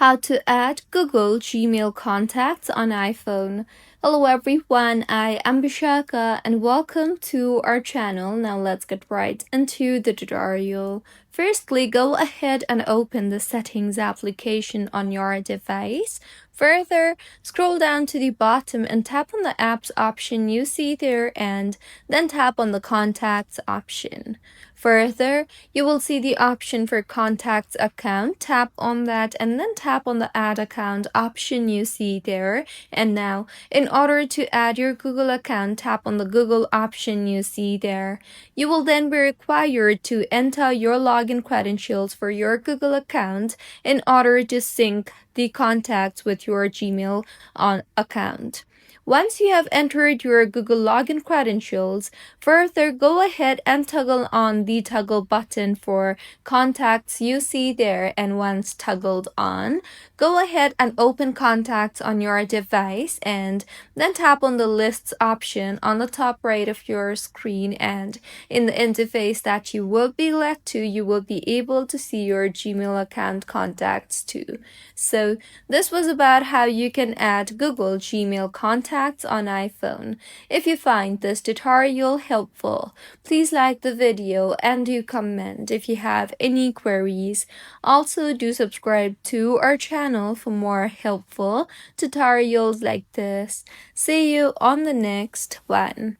How to add Google Gmail contacts on iPhone. Hello everyone, I am Bishaka and welcome to our channel. Now let's get right into the tutorial. Firstly, go ahead and open the settings application on your device. Further, scroll down to the bottom and tap on the apps option you see there and then tap on the contacts option. Further, you will see the option for contacts account. Tap on that and then tap on the add account option you see there. And now, in order to add your Google account, tap on the Google option you see there. You will then be required to enter your login credentials for your Google account in order to sync the contacts with your Gmail account. Once you have entered your Google login credentials, further go ahead and toggle on the toggle button for contacts you see there, and once toggled on, go ahead and open contacts on your device and then tap on the lists option on the top right of your screen, and in the interface that you will be led to, you will be able to see your Gmail account contacts too. So this was about how you can add Google Gmail contacts on iPhone. If you find this tutorial helpful, please like the video and do comment if you have any queries. Also, do subscribe to our channel for more helpful tutorials like this. See you on the next one.